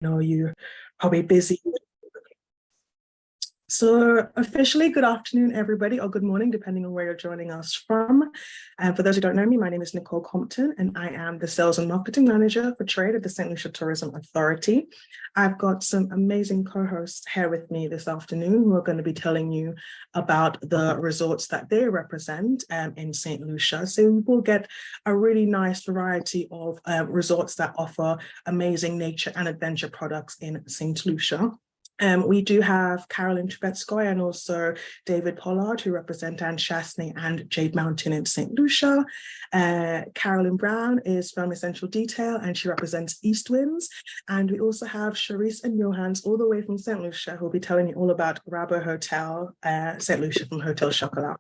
know you're probably busy. So officially, good afternoon, everybody, or good morning, depending on where you're joining us from. And for those who don't know me, my name is Nicole Compton, and I am the Sales and Marketing Manager for Trade at the St. Lucia Tourism Authority. I've got some amazing co-hosts here with me this afternoon who are going to be telling you about the resorts that they represent in St. Lucia. So we will get a really nice variety of resorts that offer amazing nature and adventure products in St. Lucia. We do have Carolyn Trubetskoy and also David Pollard, who represent Anne Chasney and Jade Mountain in St. Lucia. Carolyn Brown is from Essential Detail and she represents East Winds. And we also have Charisse and Johans all the way from St. Lucia, who will be telling you all about Rabo Hotel, St. Lucia from Hotel Chocolat.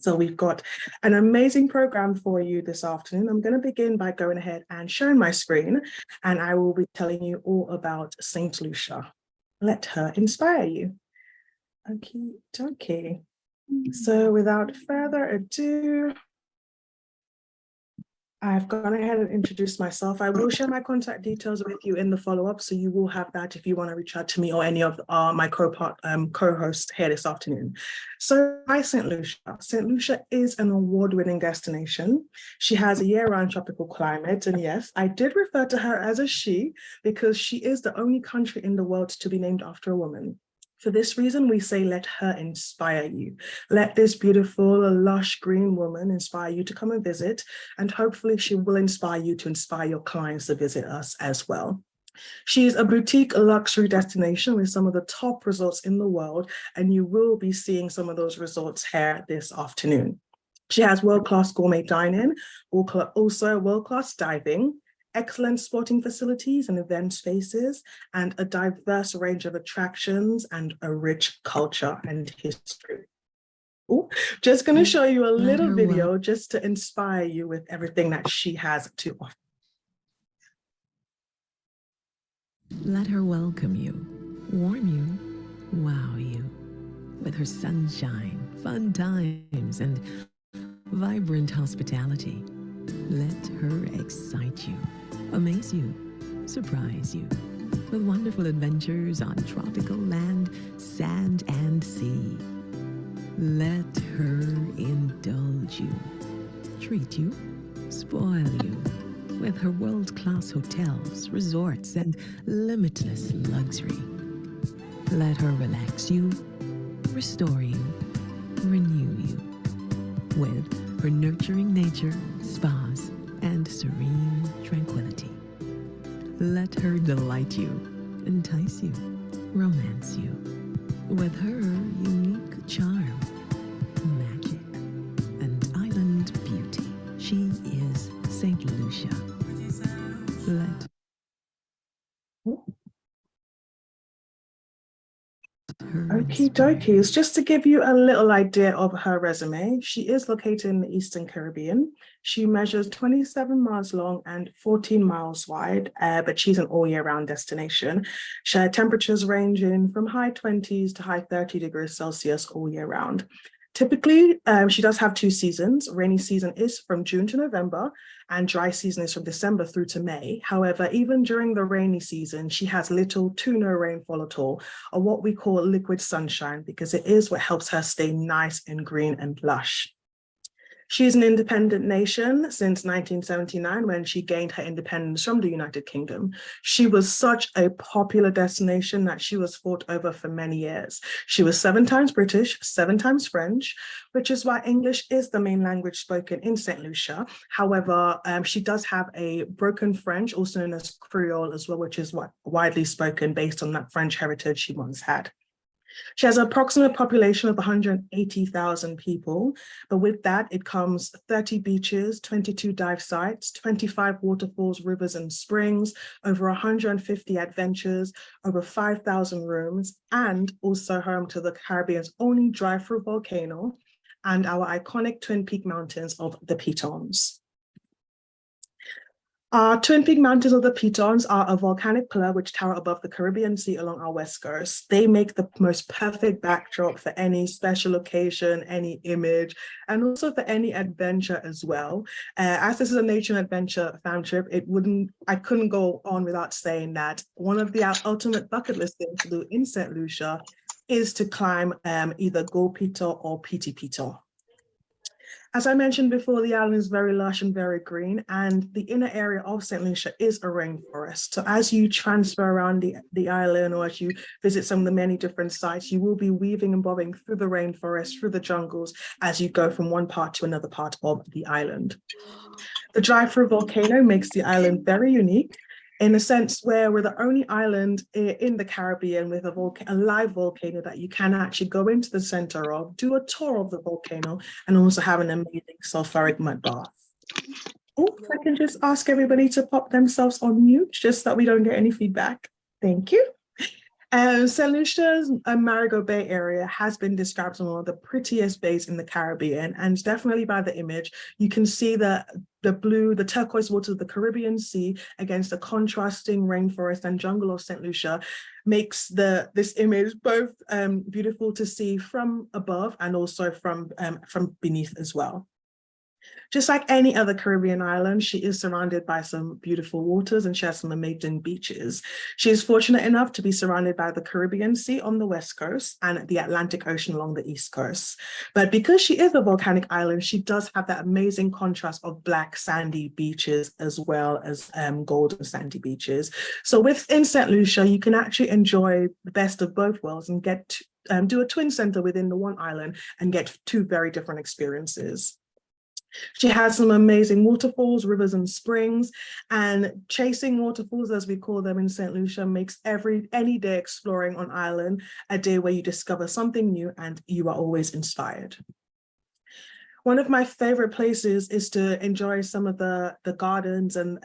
So we've got an amazing program for you this afternoon. I'm going to begin by going ahead and sharing my screen, and I will be telling you all about St. Lucia. Let her inspire you. Okay. So without further ado, I've gone ahead and introduced myself. I will share my contact details with you in the follow-up, so you will have that if you want to reach out to me or any of my co-hosts here this afternoon. So hi, St. Lucia. St. Lucia is an award-winning destination. She has a year-round tropical climate, and yes, I did refer to her as a she because she is the only country in the world to be named after a woman. For this reason, we say, let her inspire you. Let this beautiful, lush green woman inspire you to come and visit, and hopefully she will inspire you to inspire your clients to visit us as well. She's a boutique luxury destination with some of the top resorts in the world, and you will be seeing some of those resorts here this afternoon. She has world-class gourmet dining, also world-class diving, excellent sporting facilities and event spaces, and a diverse range of attractions and a rich culture and history. Ooh, just going to show you a little video just to inspire you with everything that she has to offer. Let her welcome you, warm you, wow you, with her sunshine, fun times, and vibrant hospitality. Let her excite you, amaze you, surprise you with wonderful adventures on tropical land, sand, and sea. Let her indulge you, treat you, spoil you with her world-class hotels, resorts, and limitless luxury. Let her relax you, restore you, renew you with her nurturing nature, spas, and serene tranquility. Let her delight you, entice you, romance you with her unique charm, magic, and island beauty. She is St. Lucia. Okie dokies, just to give you a little idea of her resume, she is located in the Eastern Caribbean. She measures 27 miles long and 14 miles wide, but she's an all year round destination. She had temperatures ranging from high 20s to high 30 degrees Celsius all year round. Typically, she does have two seasons. Rainy season is from June to November, and dry season is from December through to May. However, even during the rainy season, she has little to no rainfall at all, or what we call liquid sunshine, because it is what helps her stay nice and green and lush. She's an independent nation since 1979 when she gained her independence from the United Kingdom. She was such a popular destination that she was fought over for many years. She was 7 times British, 7 times French, which is why English is the main language spoken in St. Lucia. However, she does have a broken French, also known as Creole as well, which is widely spoken based on that French heritage she once had. She has an approximate population of 180,000 people, but with that, it comes 30 beaches, 22 dive sites, 25 waterfalls, rivers, and springs, over 150 adventures, over 5,000 rooms, and also home to the Caribbean's only drive-through volcano and our iconic Twin Peak Mountains of the Pitons. Twin Peak Mountains of the Pitons are a volcanic pillar which tower above the Caribbean Sea along our west coast. They make the most perfect backdrop for any special occasion, any image, and also for any adventure as well. As this is a nature and adventure fam trip, I couldn't go on without saying that one of the ultimate bucket list things to do in St. Lucia is to climb either Go Pito or Piti Pito. As I mentioned before, the island is very lush and very green, and the inner area of St. Lucia is a rainforest. So as you transfer around the island, or as you visit some of the many different sites, you will be weaving and bobbing through the rainforest, through the jungles, as you go from one part to another part of the island. The drive-through volcano makes the island very unique, in a sense where we're the only island in the Caribbean with a live volcano that you can actually go into the center of, do a tour of the volcano, and also have an amazing sulfuric mud bath. Oh, if I can just ask everybody to pop themselves on mute, just so that we don't get any feedback. Thank you. St. Lucia's Marigot Bay area has been described as one of the prettiest bays in the Caribbean, and definitely by the image, you can see the turquoise waters of the Caribbean Sea against the contrasting rainforest and jungle of St. Lucia makes this image both beautiful to see from above and also from beneath as well. Just like any other Caribbean island, she is surrounded by some beautiful waters and she has some amazing beaches. She is fortunate enough to be surrounded by the Caribbean Sea on the west coast and the Atlantic Ocean along the east coast. But because she is a volcanic island, she does have that amazing contrast of black sandy beaches as well as golden sandy beaches. So within St. Lucia, you can actually enjoy the best of both worlds and get to do a twin center within the one island and get two very different experiences. She has some amazing waterfalls, rivers, and springs, and chasing waterfalls, as we call them in St. Lucia, makes any day exploring on island a day where you discover something new and you are always inspired. One of my favorite places is to enjoy some of the gardens and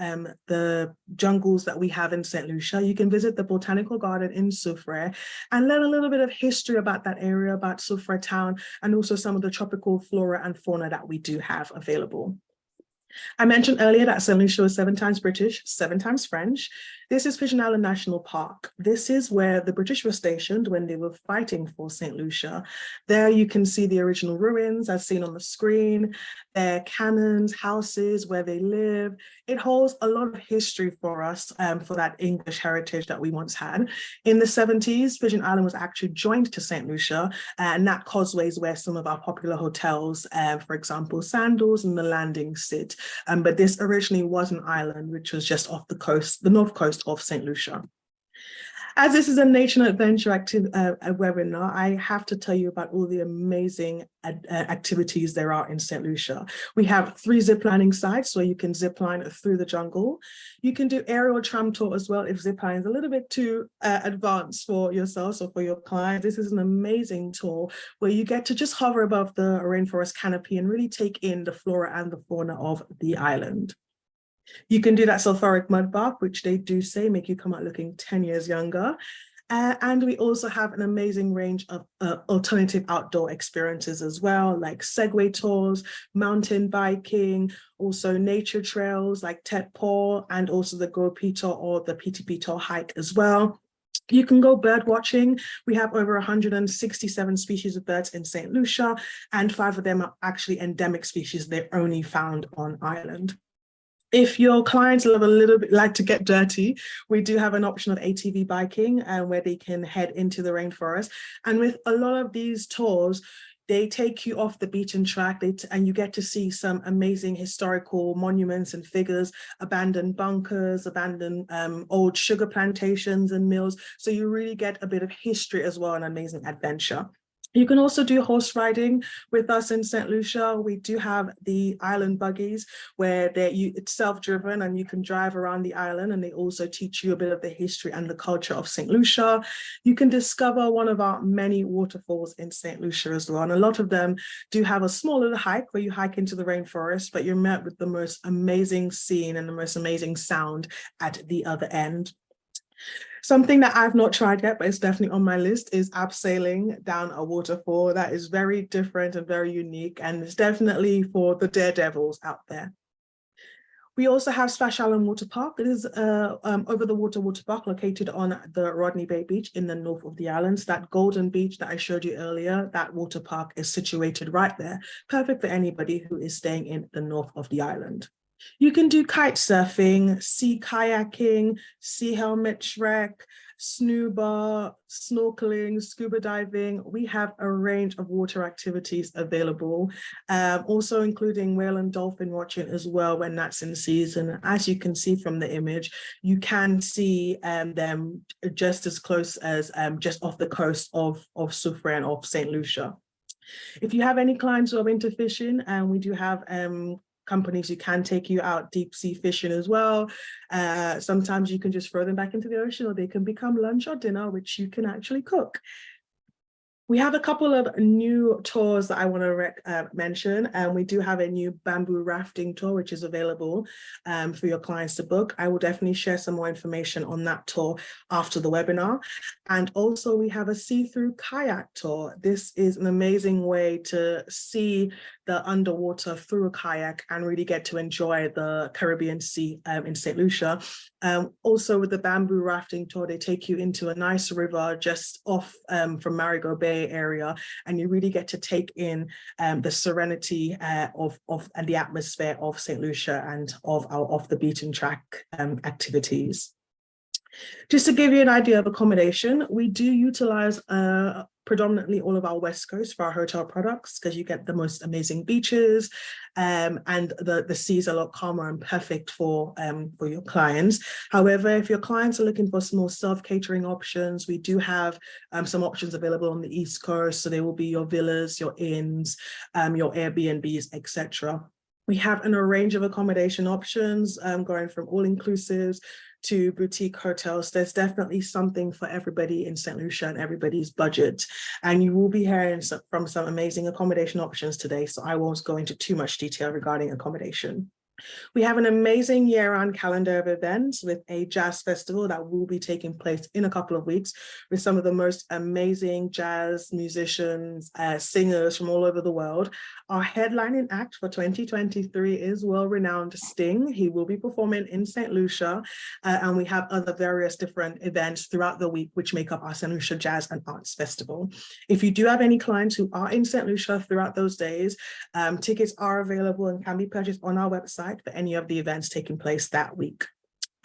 the jungles that we have in St. Lucia. You can visit the Botanical Garden in Soufrière and learn a little bit of history about that area, about Soufrière town, and also some of the tropical flora and fauna that we do have available. I mentioned earlier that St. Lucia was 7 times British, 7 times French. This is Pigeon Island National Park. This is where the British were stationed when they were fighting for St. Lucia. There you can see the original ruins as seen on the screen, their cannons, houses, where they live. It holds a lot of history for us, for that English heritage that we once had. In the 70s, Pigeon Island was actually joined to St. Lucia, and that causeway is where some of our popular hotels, for example, Sandals and The Landing sit. But this originally was an island which was just off the coast, the north coast of St. Lucia. As this is a nature and adventure webinar, I have to tell you about all the amazing activities there are in St. Lucia. We have 3 ziplining sites where you can zipline through the jungle. You can do aerial tram tour as well if ziplining is a little bit too advanced for yourselves or for your clients. This is an amazing tour where you get to just hover above the rainforest canopy and really take in the flora and the fauna of the island. You can do that sulfuric mud bath, which they do say make you come out looking 10 years younger. And we also have an amazing range of alternative outdoor experiences as well, like Segway tours, mountain biking, also nature trails like Tet Paw, and also the Go Pito or the Piti Pito hike as well. You can go bird watching. We have over 167 species of birds in St. Lucia, and 5 of them are actually endemic species. They're only found on island. If your clients love a little bit like to get dirty, we do have an option of ATV biking where they can head into the rainforest. And with a lot of these tours, they take you off the beaten track and you get to see some amazing historical monuments and figures, abandoned bunkers, abandoned old sugar plantations and mills. So you really get a bit of history as well, an amazing adventure. You can also do horse riding with us in St. Lucia. We do have the island buggies where it's self-driven and you can drive around the island, and they also teach you a bit of the history and the culture of St. Lucia. You can discover one of our many waterfalls in St. Lucia as well. And a lot of them do have a small little hike where you hike into the rainforest, but you're met with the most amazing scene and the most amazing sound at the other end. Something that I've not tried yet, but it's definitely on my list, is abseiling down a waterfall. That is very different and very unique, and it's definitely for the daredevils out there. We also have Splash Island Water Park. It is over the water park located on the Rodney Bay Beach in the north of the islands. That golden beach that I showed you earlier, that water park is situated right there. Perfect for anybody who is staying in the north of the island. You can do kite surfing, sea kayaking, sea helmet trek, snooba, snorkeling, scuba diving. We have a range of water activities available, also including whale and dolphin watching as well when that's in season. As you can see from the image, you can see them just as close as just off the coast of Soufrière and of St. Lucia. If you have any clients who are into fishing, and we do have companies who can take you out deep sea fishing as well. Sometimes you can just throw them back into the ocean, or they can become lunch or dinner, which you can actually cook. We have a couple of new tours that I want to mention, and we do have a new bamboo rafting tour, which is available for your clients to book. I will definitely share some more information on that tour after the webinar. And also we have a see-through kayak tour. This is an amazing way to see the underwater through a kayak and really get to enjoy the Caribbean Sea in St. Lucia. Also with the bamboo rafting tour, they take you into a nice river just off from Marigot Bay area, and you really get to take in the serenity of and the atmosphere of St. Lucia and of our off the beaten track activities. Just to give you an idea of accommodation, we do utilize predominantly all of our West Coast for our hotel products, because you get the most amazing beaches, and the seas are a lot calmer and perfect for your clients. However, if your clients are looking for some more self-catering options, we do have some options available on the East Coast. So there will be your villas, your inns, your Airbnbs, etc. We have a range of accommodation options going from all-inclusives to boutique hotels. There's definitely something for everybody in St. Lucia and everybody's budget. And you will be hearing from some amazing accommodation options today, so I won't go into too much detail regarding accommodation. We have an amazing year-round calendar of events with a jazz festival that will be taking place in a couple of weeks with some of the most amazing jazz musicians, singers from all over the world. Our headlining act for 2023 is well-renowned Sting. He will be performing in St. Lucia, and we have other various different events throughout the week which make up our St. Lucia Jazz and Arts Festival. If you do have any clients who are in St. Lucia throughout those days, tickets are available and can be purchased on our website for any of the events taking place that week.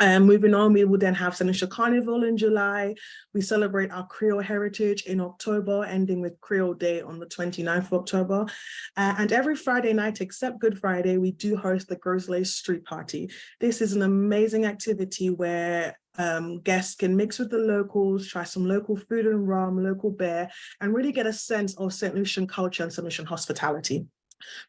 Moving on, we will then have St. Lucia Carnival in July. We celebrate our Creole heritage in October, ending with Creole Day on the 29th of October. And every Friday night, except Good Friday, we do host the Grosley Street Party. This is an amazing activity where guests can mix with the locals, try some local food and rum, local beer, and really get a sense of St. Lucian culture and St. Lucian hospitality.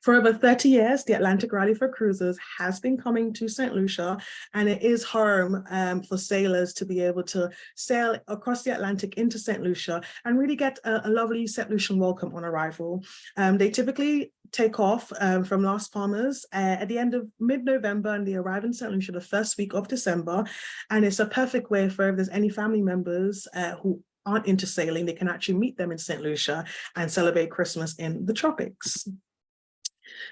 For over 30 years, the Atlantic Rally for Cruisers has been coming to St. Lucia, and it is home for sailors to be able to sail across the Atlantic into St. Lucia and really get a lovely St. Lucian welcome on arrival. They typically take off from Las Palmas at the end of mid-November, and they arrive in St. Lucia the first week of December. And it's a perfect way for if there's any family members who aren't into sailing, they can actually meet them in St. Lucia and celebrate Christmas in the tropics.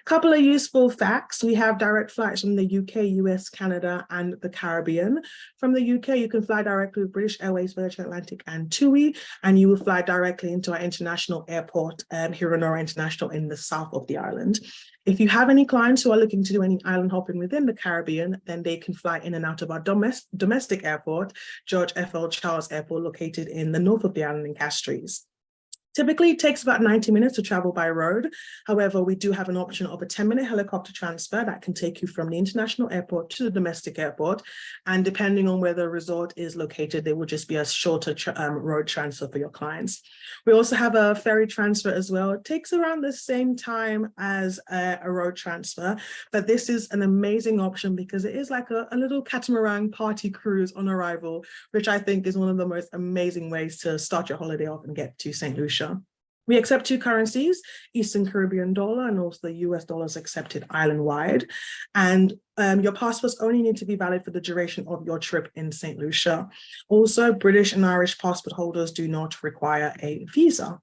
Couple of useful facts. We have direct flights from the UK, US, Canada, and the Caribbean. From the UK, you can fly directly with British Airways, Virgin Atlantic, and TUI, and you will fly directly into our international airport, Heronora International, in the south of the island. If you have any clients who are looking to do any island hopping within the Caribbean, then they can fly in and out of our domestic airport, George F.L. Charles Airport, located in the north of the island in Castries. Typically, it takes about 90 minutes to travel by road. However, we do have an option of a 10-minute helicopter transfer that can take you from the international airport to the domestic airport. And depending on where the resort is located, there will just be a shorter road transfer for your clients. We also have a ferry transfer as well. It takes around the same time as a road transfer, but this is an amazing option because it is like a little catamaran party cruise on arrival, which I think is one of the most amazing ways to start your holiday off and get to St. Lucia. We accept two currencies, Eastern Caribbean dollar and also the US dollars accepted island-wide. And your passports only need to be valid for the duration of your trip in St. Lucia. Also, British and Irish passport holders do not require a visa.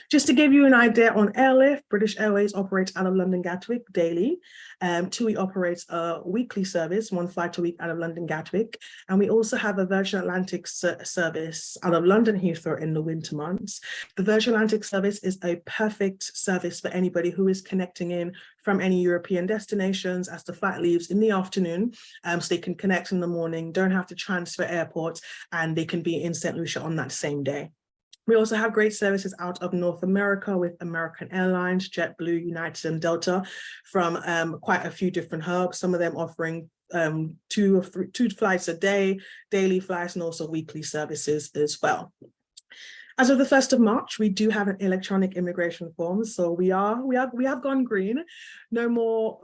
Just to give you an idea on airlift, British Airways operates out of London Gatwick daily. TUI operates a weekly service, one flight a week out of London Gatwick. And we also have a Virgin Atlantic service out of London Heathrow in the winter months. The Virgin Atlantic service is a perfect service for anybody who is connecting in from any European destinations as the flight leaves in the afternoon. So they can connect in the morning, don't have to transfer airports, and they can be in St. Lucia on that same day. We also have great services out of North America with American Airlines, JetBlue, United, and Delta from quite a few different hubs, some of them offering two flights a day, daily flights, and also weekly services as well. As of the 1st of March, we do have an electronic immigration form. So we have gone green. No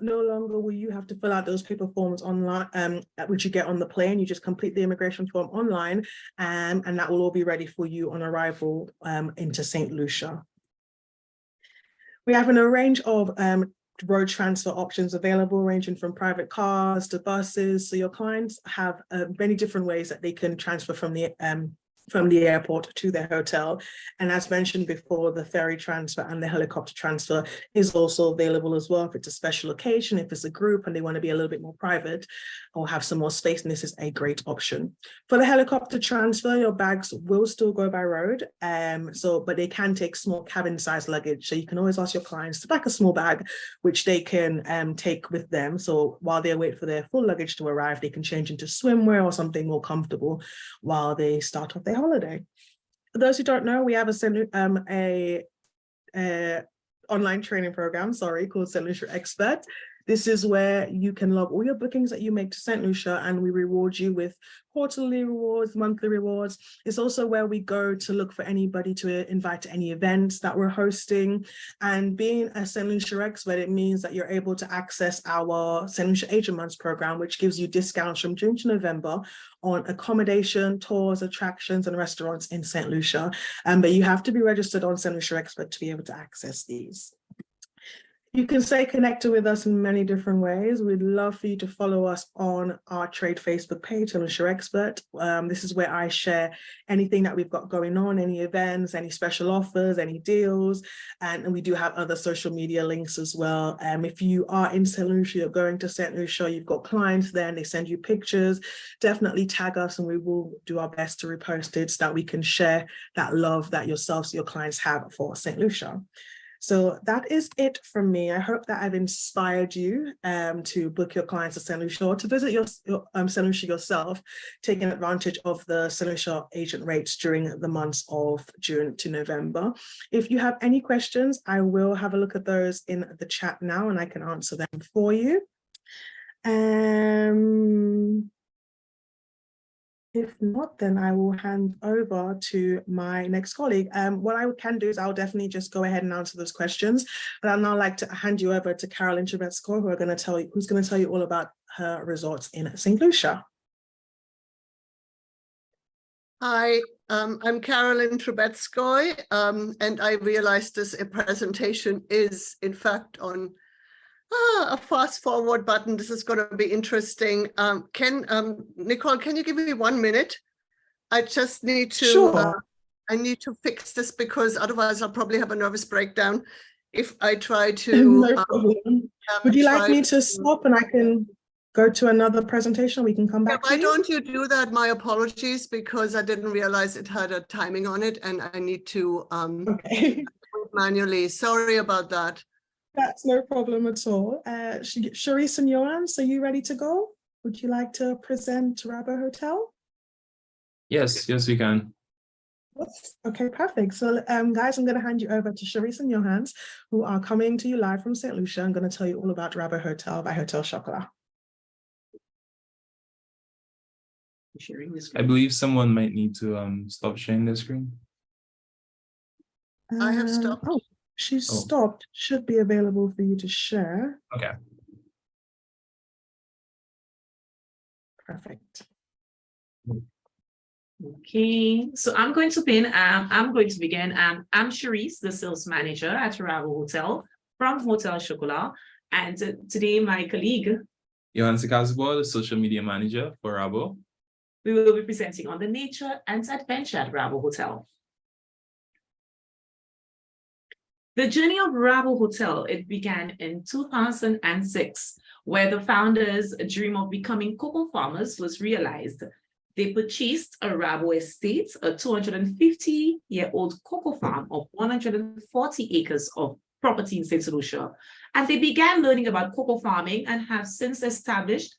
longer will you have to fill out those paper forms online, which you get on the plane. You just complete the immigration form online, and that will all be ready for you on arrival into St. Lucia. We have a range of road transfer options available, ranging from private cars to buses. So your clients have many different ways that they can transfer from the airport to their hotel. And as mentioned before, the ferry transfer and the helicopter transfer is also available as well. If it's a special occasion, if it's a group and they want to be a little bit more private or have some more space, and this is a great option. For the helicopter transfer, your bags will still go by road, but they can take small cabin size luggage. So you can always ask your clients to pack a small bag, which they can take with them. So while they wait for their full luggage to arrive, they can change into swimwear or something more comfortable while they start off their holiday. For those who don't know, we have a online training program, called St. Lucia Expert. This is where you can log all your bookings that you make to St. Lucia, and we reward you with quarterly rewards, monthly rewards. It's also where we go to look for anybody to invite to any events that we're hosting. And being a St. Lucia Expert, it means that you're able to access our St. Lucia Agent Months program, which gives you discounts from June to November on accommodation, tours, attractions, and restaurants in St. Lucia. But you have to be registered on St. Lucia Expert to be able to access these. You can stay connected with us in many different ways. We'd love for you to follow us on our trade Facebook page, St. Lucia Expert. This is where I share anything that we've got going on, any events, any special offers, any deals, and we do have other social media links as well. If you are in St. Lucia, you're going to St. Lucia, you've got clients there and they send you pictures, definitely tag us and we will do our best to repost it so that we can share that love that yourselves, your clients have for St. Lucia. So that is it from me. I hope that I've inspired you to book your clients to St. Lucia or to visit your St. Lucia yourself, taking advantage of the St. Lucia agent rates during the months of June to November. If you have any questions, I will have a look at those in the chat now and I can answer them for you. If not, then I will hand over to my next colleague. What I can do is I'll definitely just go ahead and answer those questions, but I'd now like to hand you over to Carolyn Trubetsko, who's going to tell you all about her resorts in St. Lucia. Hi, I'm Carolyn Trubetsko, and I realized this presentation is in fact on a fast forward button. This is going to be interesting. Nicole, can you give me 1 minute? I just need to, Sure. I need to fix this because otherwise I'll probably have a nervous breakdown if I try to. No problem. Would you like me to stop and I can go to another presentation? We can come back to you. Why don't you do that? My apologies, because I didn't realize it had a timing on it and I need to Okay. manually. Sorry about that. That's no problem at all. Charisse and Johan, so you ready to go? Would you like to present Rabo Hotel? Yes, we can. Yes. Okay, perfect. So guys, I'm going to hand you over to Charisse and Johan, who are coming to you live from St. Lucia. I'm going to tell you all about Rabo Hotel by Hotel Chocolat. I believe someone might need to stop sharing the screen. I have stopped. Oh, she's stopped. Should be available for you to share. Okay. Perfect. Okay, so I'm going to begin. I'm Charisse, the sales manager at Rabo Hotel from Hotel Chocolat, and today my colleague Johan Sekazbo, the social media manager for Rabo. We will be presenting on the nature and adventure at Rabo Hotel. The journey of Rabo Hotel, it began in 2006, where the founders' dream of becoming cocoa farmers was realized. They purchased a Rabo estate, a 250-year-old cocoa farm of 140 acres of property in St. Lucia. And they began learning about cocoa farming and have since established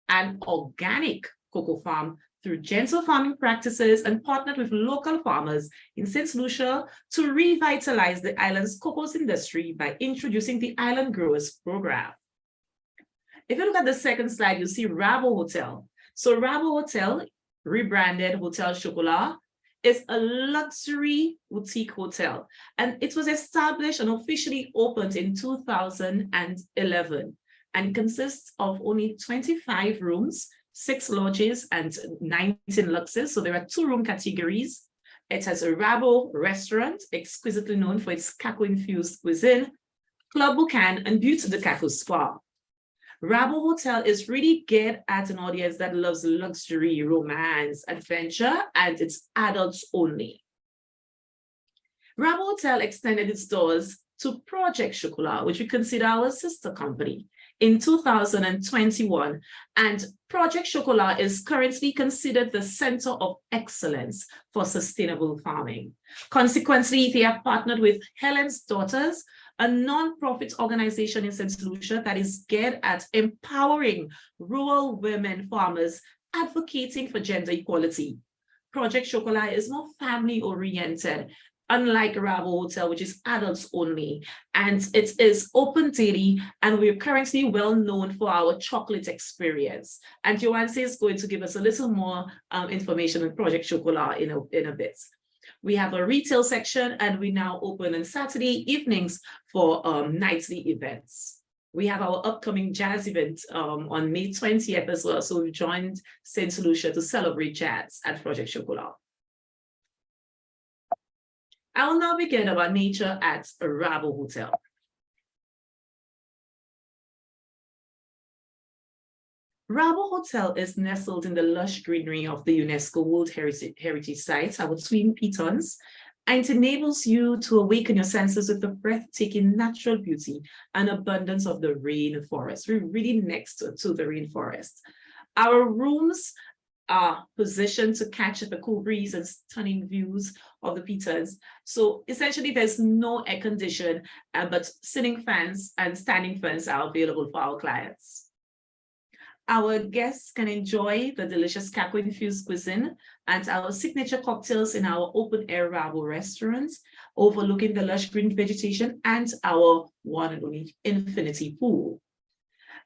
an organic cocoa farm through gentle farming practices and partnered with local farmers in St. Lucia to revitalize the island's cocoa industry by introducing the Island Growers Program. If you look at the second slide, you see Rabo Hotel. So Rabo Hotel, rebranded Hotel Chocolat, is a luxury boutique hotel, and it was established and officially opened in 2011 and consists of only 25 rooms, 6 lodges, and 19 luxes. So there are 2 room categories. It has a Rabo restaurant, exquisitely known for its cacao-infused cuisine, Club Boucan, and Butte de Cacao Spa. Rabo Hotel is really geared at an audience that loves luxury, romance, adventure, and it's adults only. Rabo Hotel extended its doors to Project Chocolat, which we consider our sister company, in 2021. And Project Chocolat is currently considered the center of excellence for sustainable farming. Consequently, they have partnered with Helen's Daughters, a non-profit organization in St. Lucia that is geared at empowering rural women farmers advocating for gender equality. Project Chocolat is more family-oriented, unlike Rabo Hotel, which is adults only, and it is open daily, and we're currently well known for our chocolate experience. And Joanne is going to give us a little more information on Project Chocolat in a bit. We have a retail section, and we now open on Saturday evenings for nightly events. We have our upcoming jazz event on May 20th as well. So we've joined St. Lucia to celebrate jazz at Project Chocolat. I will now begin about nature at Rabo Hotel. Rabo Hotel is nestled in the lush greenery of the UNESCO World Heritage Site, our twin Pitons, and it enables you to awaken your senses with the breathtaking natural beauty and abundance of the rainforest. We're really next to the rainforest. Our rooms are positioned to catch the cool breeze and stunning views of the Pitons. So essentially there's no air condition, but ceiling fans and standing fans are available for our clients. Our guests can enjoy the delicious cacao-infused cuisine and our signature cocktails in our open-air Rabo restaurant, overlooking the lush green vegetation and our one and only infinity pool.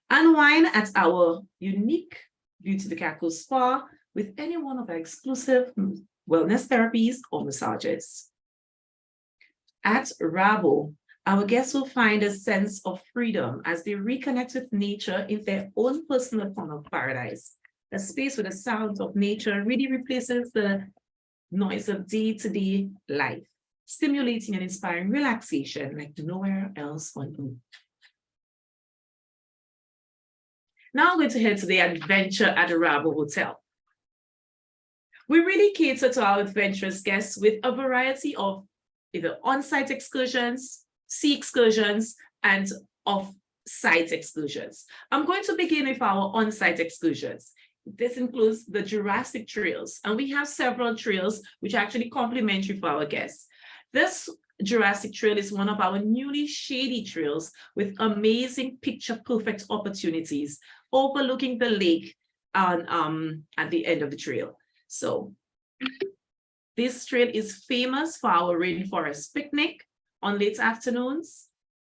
Unwind at our unique Butte de Cacao Spa with any one of our exclusive wellness therapies or massages. At Rabo, our guests will find a sense of freedom as they reconnect with nature in their own personal form of paradise. A space where the sound of nature really replaces the noise of day-to-day life, stimulating and inspiring relaxation like nowhere else on earth. Now I'm going to head to the adventure at the Rabo Hotel. We really cater to our adventurous guests with a variety of either on-site excursions, sea excursions, and off-site excursions. I'm going to begin with our on-site excursions. This includes the Jurassic trails, and we have several trails which are actually complimentary for our guests. This Jurassic Trail is one of our newly shady trails with amazing picture-perfect opportunities overlooking the lake on, at the end of the trail. So this trail is famous for our rainforest picnic on late afternoons,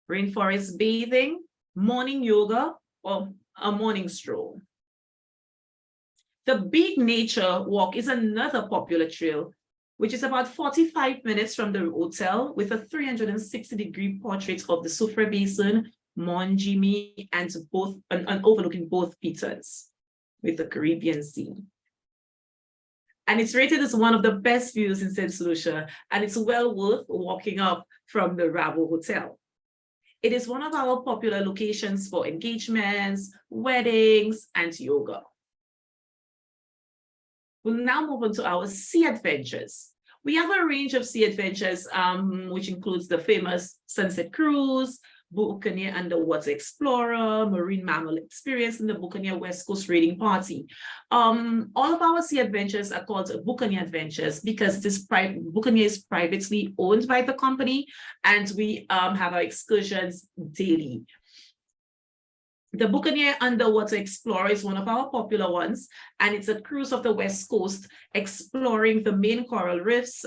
rainforest bathing, morning yoga, or a morning stroll. The Big Nature Walk is another popular trail, which is about 45 minutes from the hotel with a 360-degree portrait of the Soufre Basin, Mont Jimmy, and overlooking both Pitons with the Caribbean Sea. And it's rated as one of the best views in St. Lucia, and it's well worth walking up from the Rabo Hotel. It is one of our popular locations for engagements, weddings, and yoga. We'll now move on to our sea adventures. We have a range of sea adventures, which includes the famous Sunset Cruise, Buccaneer Underwater Explorer, Marine Mammal Experience, and the Buccaneer West Coast Raiding Party. All of our sea adventures are called Buccaneer Adventures because Buccaneer is privately owned by the company, and we have our excursions daily. The Buccaneer Underwater Explorer is one of our popular ones, and it's a cruise of the West Coast exploring the main coral reefs,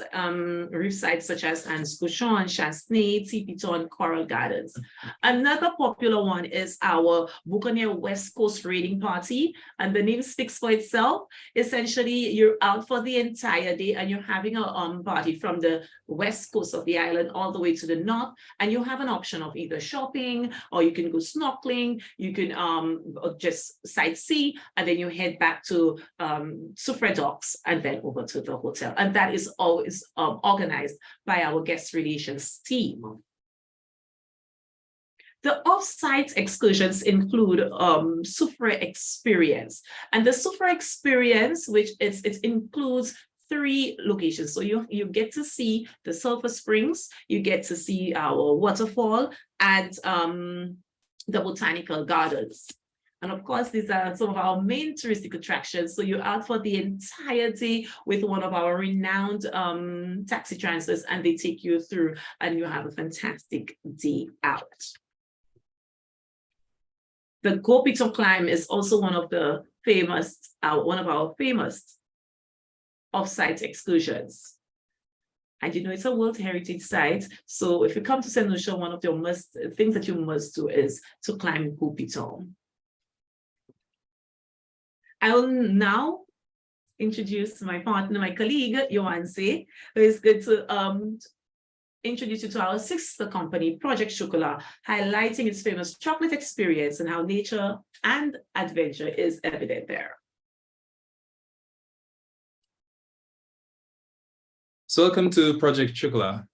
reef sites such as Anscouchon, Chassenay, Piton, Coral Gardens. Another popular one is our Buccaneer West Coast Raiding Party, and the name speaks for itself. Essentially, you're out for the entire day and you're having a party from the west coast of the island all the way to the north, and you have an option of either shopping, or you can go snorkeling, you can just sightsee, and then you head back to Soufrière Docks and then over to the hotel. And that is always organized by our guest relations team. The off-site excursions include Soufrière Experience. And the Soufrière Experience, which it includes 3 locations. So you get to see the sulfur springs, you get to see our waterfall, and the botanical gardens. And of course, these are some of our main touristic attractions. So you're out for the entire day with one of our renowned taxi transfers, and they take you through and you have a fantastic day out. The Go Piton climb is also one of our famous off-site excursions. And you know, it's a World Heritage Site. So if you come to St. Lucia, one of your things that you must do is to climb Go Piton. I will now introduce my partner, my colleague, Yoanse, who is going to introduce you to our sister company, Project Chocolat, highlighting its famous chocolate experience and how nature and adventure is evident there. So welcome to Project Chocolat.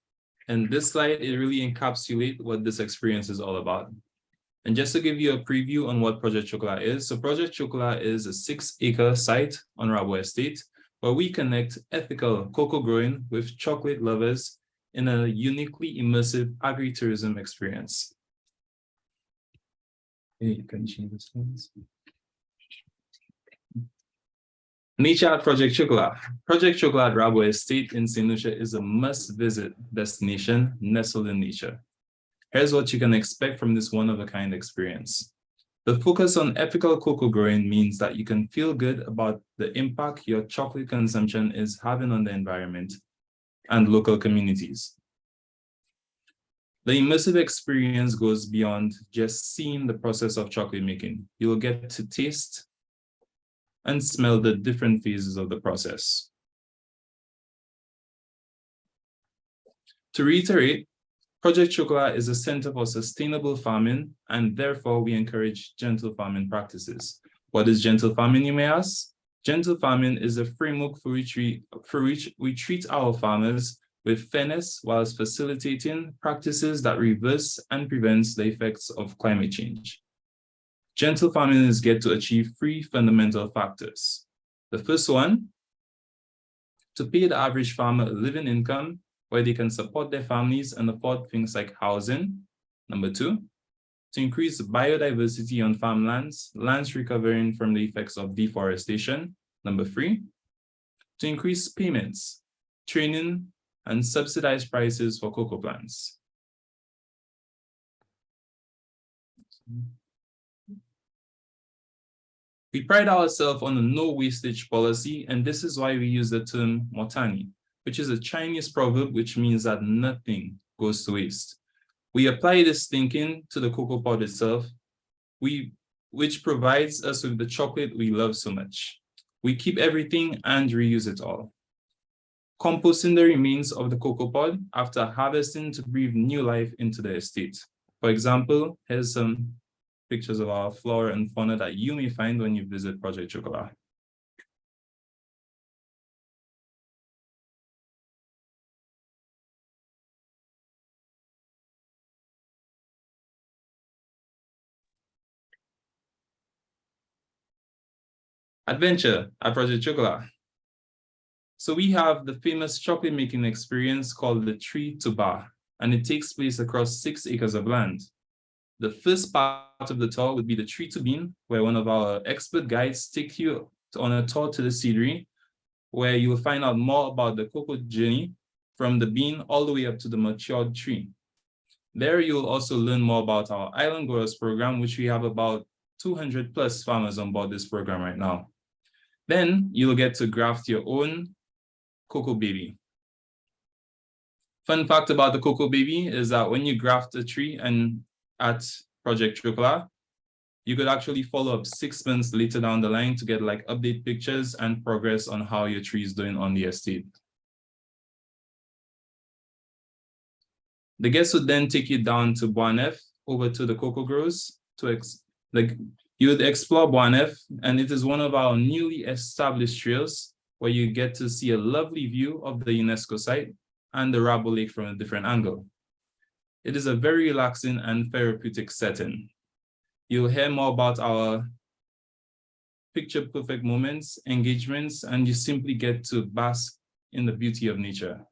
And this slide, it really encapsulates what this experience is all about. And just to give you a preview on what Project Chocolat is, so Project Chocolat is a 6-acre site on Rabo Estate where we connect ethical cocoa growing with chocolate lovers in a uniquely immersive agritourism experience. You can change the slides. Nature at Project Chocolat. Project Chocolat Rabo Estate in St. Lucia is a must-visit destination nestled in nature. Here's what you can expect from this one-of-a-kind experience. The focus on ethical cocoa growing means that you can feel good about the impact your chocolate consumption is having on the environment and local communities. The immersive experience goes beyond just seeing the process of chocolate making. You will get to taste and smell the different phases of the process. To reiterate, Project Chocolat is a center for sustainable farming, and therefore we encourage gentle farming practices. What is gentle farming, you may ask? Gentle farming is a framework for which we treat our farmers with fairness whilst facilitating practices that reverse and prevent the effects of climate change. Gentle farming is geared to achieve 3 fundamental factors. The first one, to pay the average farmer a living income where they can support their families and afford things like housing. Number 2, to increase biodiversity on farmlands, lands recovering from the effects of deforestation. Number 3, to increase payments, training, and subsidized prices for cocoa plants. We pride ourselves on a no wastage policy, and this is why we use the term motani, which is a Chinese proverb which means that nothing goes to waste. We apply this thinking to the cocoa pod itself, which provides us with the chocolate we love so much. We keep everything and reuse it all. Composting the remains of the cocoa pod after harvesting to breathe new life into the estate. For example, here's some pictures of our flora and fauna that you may find when you visit Project Chocolat. Adventure at Project Chocolat. So we have the famous chocolate making experience called the Tree to Bar, and it takes place across 6 acres of land. The first part of the tour would be the Tree to Bean, where one of our expert guides take you on a tour to the seedery, where you will find out more about the cocoa journey from the bean all the way up to the matured tree. There, you'll also learn more about our Island Growers program, which we have about 200 plus farmers on board this program right now. Then you'll get to graft your own cocoa baby. Fun fact about the cocoa baby is that when you graft a tree and at Project Chocolat, you could actually follow up 6 months later down the line to get like update pictures and progress on how your tree is doing on the estate. The guests would then take you down to Boisnef, over to the cocoa groves. You would explore Boisnef, and it is one of our newly established trails where you get to see a lovely view of the UNESCO site and the Rabo Lake from a different angle. It is a very relaxing and therapeutic setting. You'll hear more about our picture-perfect moments, engagements, and you simply get to bask in the beauty of nature.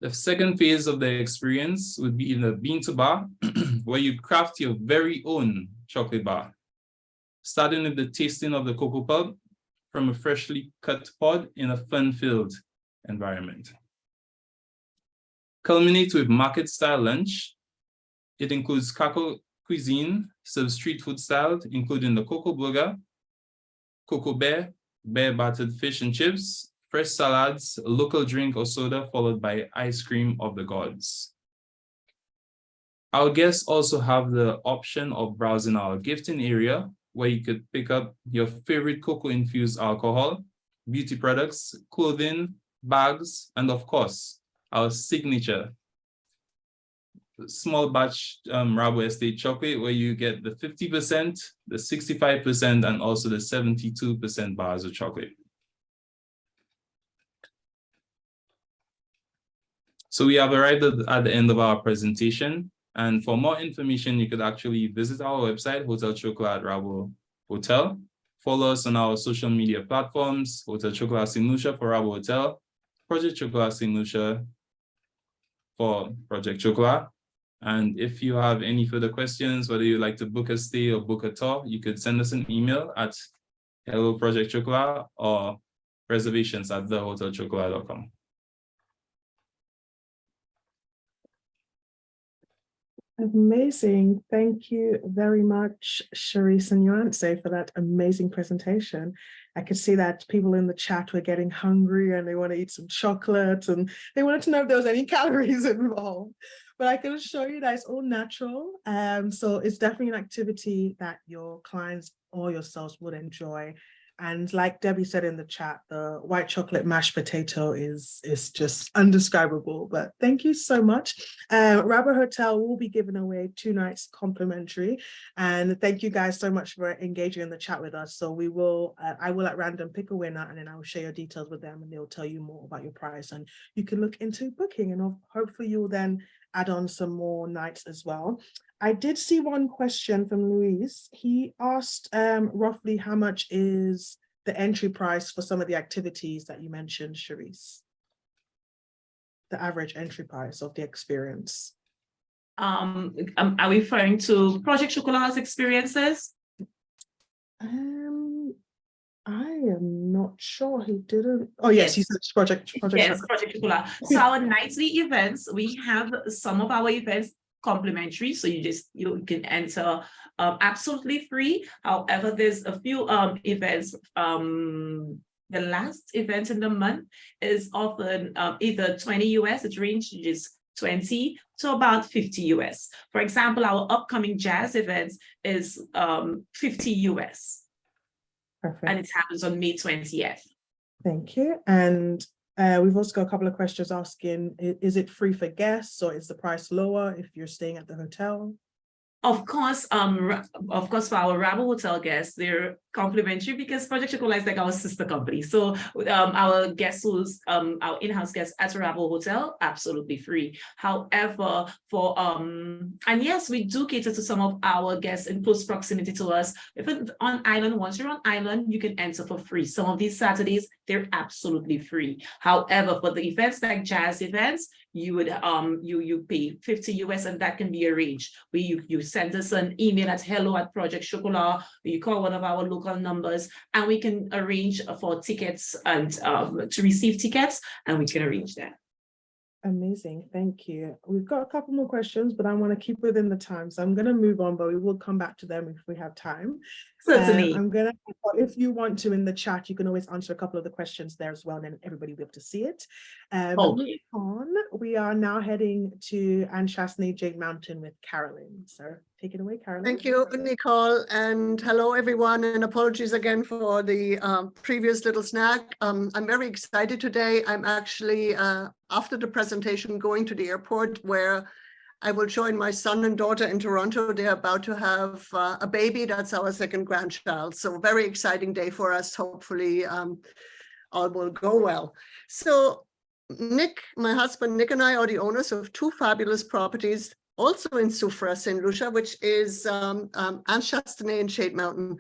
The second phase of the experience would be in the Bean to Bar, where you craft your very own chocolate bar, starting with the tasting of the cocoa pulp from a freshly cut pod in a fun-filled environment. Culminate with market-style lunch. It includes Kako cuisine, served street food style, including the cocoa burger, cocoa bear battered fish and chips, fresh salads, a local drink or soda, followed by ice cream of the gods. Our guests also have the option of browsing our gifting area, where you could pick up your favorite cocoa-infused alcohol, beauty products, clothing, bags, and of course, our signature small batch Rabo Estate chocolate, where you get the 50%, the 65%, and also the 72% bars of chocolate. So we have arrived at the end of our presentation. And for more information, you could actually visit our website, Hotel Chocolat Rabo Hotel. Follow us on our social media platforms, Hotel Chocolat St. Lucia for Rabo Hotel, Project Chocolat St. Lucia for Project Chocolat. And if you have any further questions, whether you'd like to book a stay or book a tour, you could send us an email at Hello Project Chocolat or reservations@thehotelchocolat.com. Amazing. Thank you very much, Charisse and Yoanse, for that amazing presentation. I could see that people in the chat were getting hungry and they want to eat some chocolate and they wanted to know if there was any calories involved. But I can assure you that it's all natural. So it's definitely an activity that your clients or yourselves would enjoy. And like Debbie said in the chat, the white chocolate mashed potato is just undescribable. But thank you so much. Rabo Hotel will be giving away 2 nights complimentary. And thank you guys so much for engaging in the chat with us. So we will, I will at random pick a winner and then I will share your details with them and they'll tell you more about your price. And you can look into booking and hopefully you'll then add on some more nights as well. I did see one question from Luis. He asked roughly how much is the entry price for some of the activities that you mentioned, Charisse? The average entry price of the experience. Are we referring to Project Chocolat's experiences? I am not sure. He didn't. Oh yes, he said Project Yes, Project Chocolat. So our nightly events, we have some of our events complimentary, so you can enter absolutely free. However, there's a few events. The last event in the month is often either 20 US, it ranges 20 to about 50 US. For example, our upcoming jazz event is 50 US. Perfect. And it happens on May 20th. Thank you. And we've also got a couple of questions asking, is it free for guests or is the price lower if you're staying at the hotel? Of course, for our Rabo Hotel guests, they're complimentary because Project Chocolat is like our sister company. So our guests who's our in-house guests at Rabo Hotel, absolutely free. However, and yes, we do cater to some of our guests in close proximity to us. If it's on island, once you're on island, you can enter for free. Some of these Saturdays, they're absolutely free. However, for the events like jazz events, you would you pay 50 US and that can be arranged. You send us an email at hello@Project Chocolat, you call one of our local numbers and we can arrange for tickets and to receive tickets and we can arrange that. Amazing, thank you. We've got a couple more questions, but I want to keep within the time. So I'm going to move on, but we will come back to them if we have time. Certainly. I'm going to, if you want to in the chat, you can always answer a couple of the questions there as well, and then everybody will be able to see it. Moving on, we are now heading to Anshasni Jade Mountain with Carolyn. So take it away, Carolyn. Thank you, Nicole, and hello, everyone, and apologies again for the previous little snack. I'm very excited today. I'm actually, after the presentation, going to the airport where I will join my son and daughter in Toronto. They're about to have a baby. That's our second grandchild. So very exciting day for us. Hopefully all will go well. So Nick, my husband, Nick and I are the owners of two fabulous properties also in Soufrière, St. Lucia, which is Anshasni and Jade Mountain.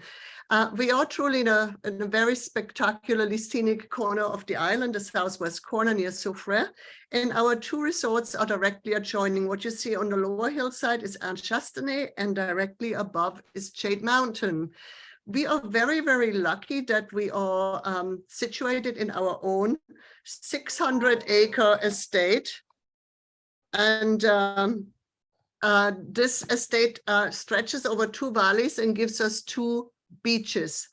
We are truly in a very spectacularly scenic corner of the island, the southwest corner near Soufrière. And our two resorts are directly adjoining. What you see on the lower hillside is Anshasni, and directly above is Jade Mountain. We are very, very lucky that we are situated in our own 600-acre estate. And this estate stretches over two valleys and gives us two beaches.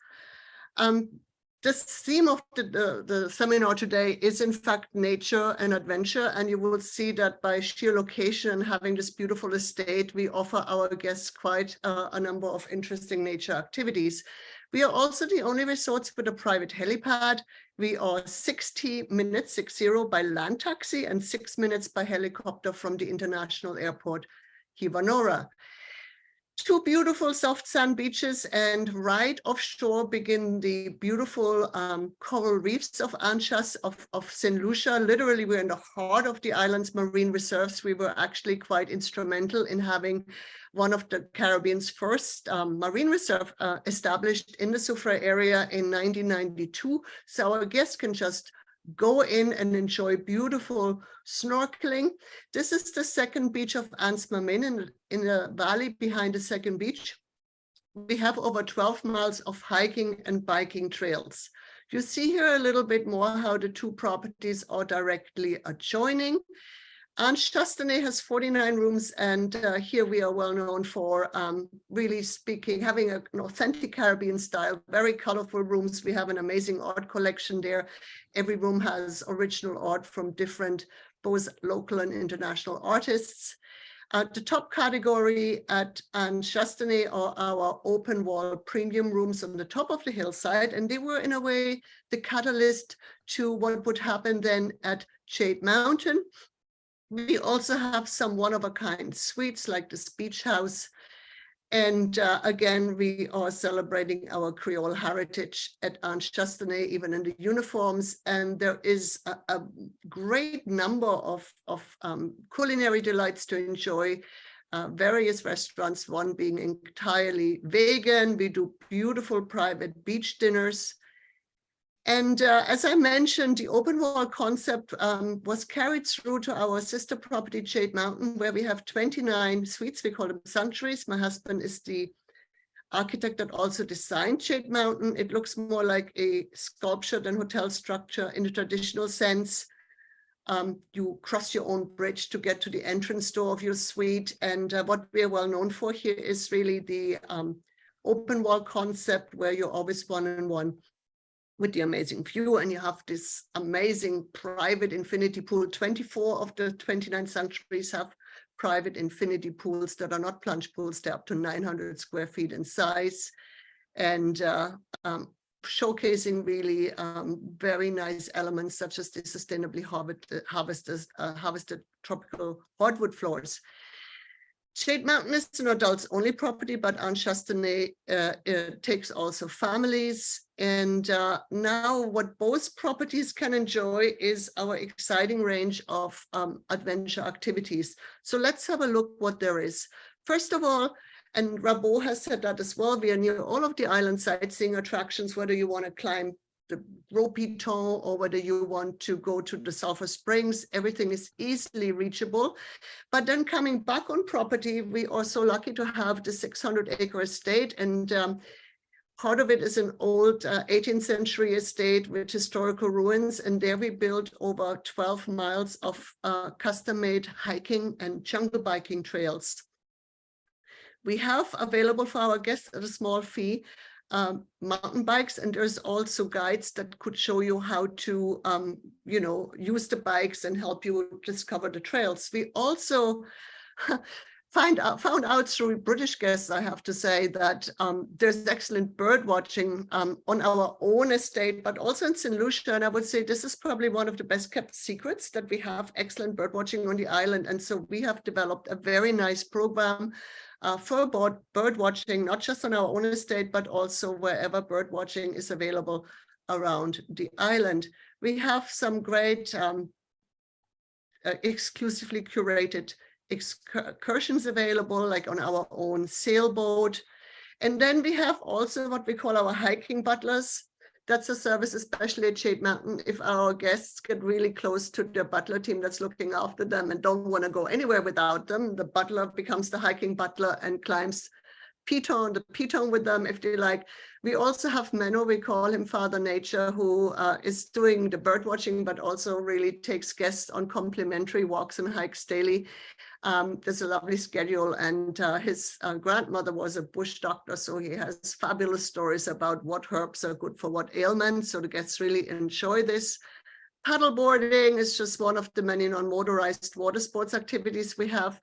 The theme of the seminar today is in fact nature and adventure, and you will see that by sheer location and having this beautiful estate, we offer our guests quite a number of interesting nature activities. We are also the only resorts with a private helipad. We are 60 minutes, 60, by land taxi and 6 minutes by helicopter from the international airport, Hivanora. Two beautiful soft sand beaches, and right offshore begin the beautiful coral reefs of Anshas, of St. Lucia. Literally, we're in the heart of the island's marine reserves. We were actually quite instrumental in having one of the Caribbean's first marine reserve established in the Soufrière area in 1992. So our guests can just go in and enjoy beautiful snorkeling. This is the second beach of Ansmamin in the valley behind the second beach. We have over 12 miles of hiking and biking trails. You see here a little bit more how the two properties are directly adjoining. Anshasni has 49 rooms, and here we are well known for really speaking, having an authentic Caribbean style, very colorful rooms. We have an amazing art collection there. Every room has original art from different, both local and international artists. The top category at Anshasni are our open wall premium rooms on the top of the hillside, and they were in a way the catalyst to what would happen then at Jade Mountain. We also have some one-of-a-kind suites like this beach house. And again, we are celebrating our Creole heritage at Anshasni, even in the uniforms. And there is a great number of culinary delights to enjoy. Various restaurants, one being entirely vegan. We do beautiful private beach dinners. And as I mentioned, the open wall concept was carried through to our sister property, Jade Mountain, where we have 29 suites. We call them sanctuaries. My husband is the architect that also designed Jade Mountain. It looks more like a sculpture than hotel structure in the traditional sense. You cross your own bridge to get to the entrance door of your suite. And what we are well known for here is really the open wall concept, where you're always one-on-one with the amazing view, and you have this amazing private infinity pool. 24 of the 29 sanctuaries have private infinity pools that are not plunge pools. They're up to 900 square feet in size, and showcasing really very nice elements such as the sustainably harvested tropical hardwood floors. Shade Mountain is an adults only property, but Anne Chastenay takes also families. And now what both properties can enjoy is our exciting range of adventure activities. So let's have a look what there is. First of all, and Rabot has said that as well, we are near all of the island sightseeing attractions, whether you want to climb the Gros Piton or whether you want to go to the Sulphur Springs, everything is easily reachable. But then coming back on property, we are so lucky to have the 600-acre estate, and part of it is an old 18th century estate with historical ruins, and there we built over 12 miles of custom-made hiking and jungle biking trails. We have available for our guests at a small fee mountain bikes, and there's also guides that could show you how to, use the bikes and help you discover the trails. We also found out through British guests, I have to say, that there's excellent bird watching on our own estate, but also in St. Lucia. And I would say this is probably one of the best kept secrets, that we have excellent bird watching on the island. And so we have developed a very nice program for bird watching, not just on our own estate, but also wherever bird watching is available around the island. We have some great exclusively curated excursions available, like on our own sailboat. And then we have also what we call our hiking butlers. That's a service, especially at Shade Mountain, if our guests get really close to their butler team that's looking after them and don't want to go anywhere without them, the butler becomes the hiking butler and climbs the Piton with them if they like. We also have Menno, we call him Father Nature, who is doing the bird watching, but also really takes guests on complimentary walks and hikes daily. There's a lovely schedule, and his grandmother was a bush doctor, so he has fabulous stories about what herbs are good for what ailments, so the guests really enjoy this. Paddleboarding is just one of the many non-motorized water sports activities we have.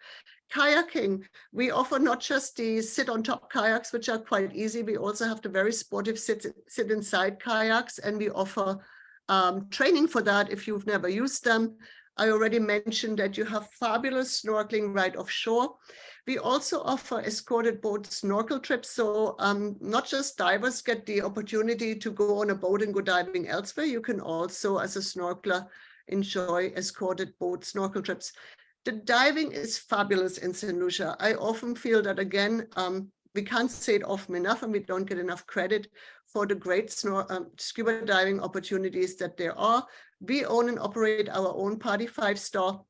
Kayaking, we offer not just the sit-on-top kayaks, which are quite easy. We also have the very sportive sit-inside kayaks, and we offer training for that if you've never used them. I already mentioned that you have fabulous snorkeling right offshore. We also offer escorted boat snorkel trips. So not just divers get the opportunity to go on a boat and go diving elsewhere. You can also, as a snorkeler, enjoy escorted boat snorkel trips. The diving is fabulous in St. Lucia. I often feel that, again, we can't say it often enough, and we don't get enough credit for the great scuba diving opportunities that there are. We own and operate our own Party 5-star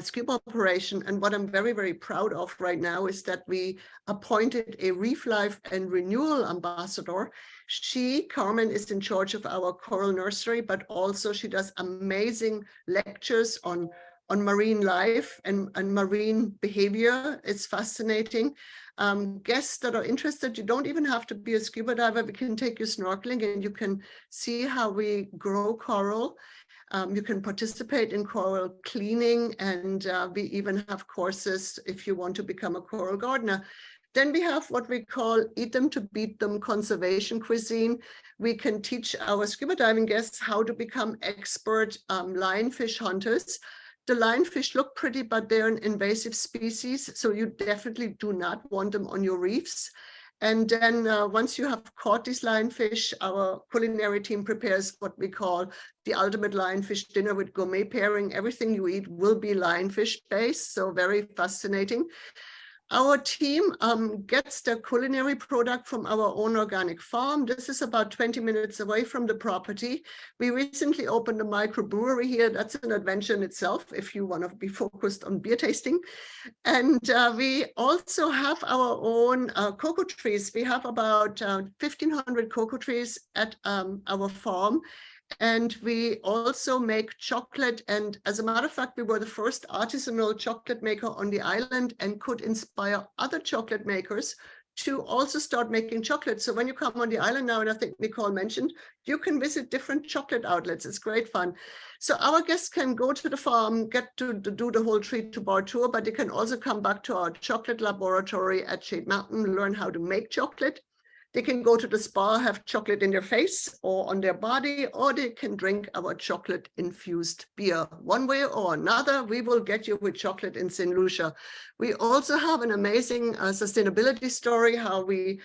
scuba operation. And what I'm very, very proud of right now is that we appointed a Reef Life and Renewal ambassador. Carmen, is in charge of our coral nursery, but also she does amazing lectures on marine life and marine behavior. It's fascinating. Guests that are interested, you don't even have to be a scuba diver. We can take you snorkeling and you can see how we grow coral. You can participate in coral cleaning, and we even have courses if you want to become a coral gardener. Then we have what we call Eat Them to Beat Them conservation cuisine. We can teach our scuba diving guests how to become expert lionfish hunters. The lionfish look pretty, but they're an invasive species, so you definitely do not want them on your reefs. And then once you have caught these lionfish, our culinary team prepares what we call the ultimate lionfish dinner with gourmet pairing. Everything you eat will be lionfish based, so very fascinating. Our team gets their culinary product from our own organic farm. This is about 20 minutes away from the property. We recently opened a microbrewery here. That's an adventure in itself if you want to be focused on beer tasting. And we also have our own cocoa trees. We have about 1,500 cocoa trees at our farm. And we also make chocolate. And as a matter of fact, we were the first artisanal chocolate maker on the island and could inspire other chocolate makers to also start making chocolate. So when you come on the island now, and I think Nicole mentioned, you can visit different chocolate outlets. It's great fun. So our guests can go to the farm, get to do the whole tree to bar tour, but they can also come back to our chocolate laboratory at Shade Mountain, learn how to make chocolate. They can go to the spa, have chocolate in their face or on their body, or they can drink our chocolate infused beer. One way or another, we will get you with chocolate in St. Lucia. We also have an amazing sustainability story, how we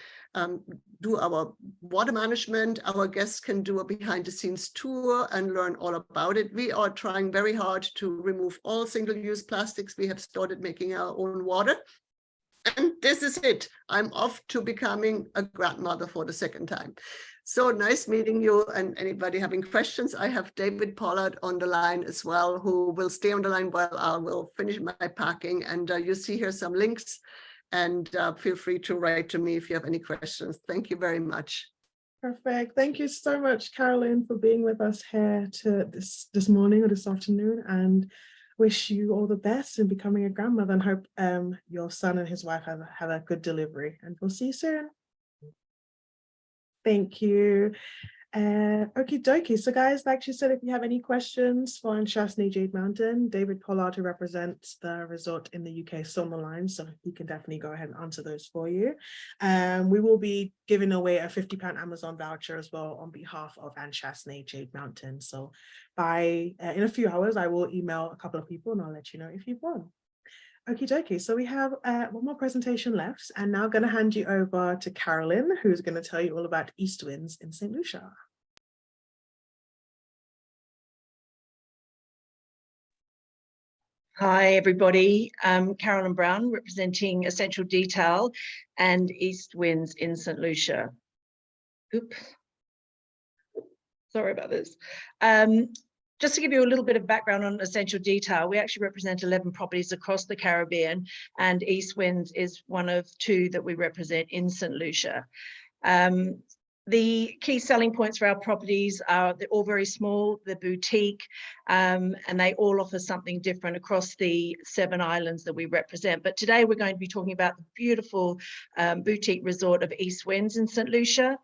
do our water management. Our guests can do a behind the scenes tour and learn all about it. We are trying very hard to remove all single-use plastics. We have started making our own water. And this is it. I'm off to becoming a grandmother for the second time. So nice meeting you, and anybody having questions, I have David Pollard on the line as well, who will stay on the line while I will finish my packing. And you see here some links, and feel free to write to me if you have any questions. Thank you very much. Perfect. Thank you so much, Carolyn, for being with us here this morning or this afternoon, and wish you all the best in becoming a grandmother, and hope your son and his wife have a good delivery, and we'll see you soon. Thank you. Okie dokie. So guys, like she said, if you have any questions for Anshasni Jade Mountain, David Pollard, who represents the resort in the UK, is on the line, so he can definitely go ahead and answer those for you. We will be giving away a £50 Amazon voucher as well on behalf of Anshasni Jade Mountain. So by in a few hours, I will email a couple of people and I'll let you know if you've won. Okie dokie, so we have one more presentation left, and now going to hand you over to Carolyn, who's going to tell you all about East Winds in St. Lucia. Hi, everybody. I'm Carolyn Brown, representing Essential Detail and East Winds in St. Lucia. Oops. Sorry about this. Just to give you a little bit of background on Essential Detail, we actually represent 11 properties across the Caribbean, and East Winds is one of 2 that we represent in St. Lucia. The key selling points for our properties are they're all very small, they're boutique, and they all offer something different across the 7 islands that we represent. But today we're going to be talking about the beautiful boutique resort of East Winds in St. Lucia.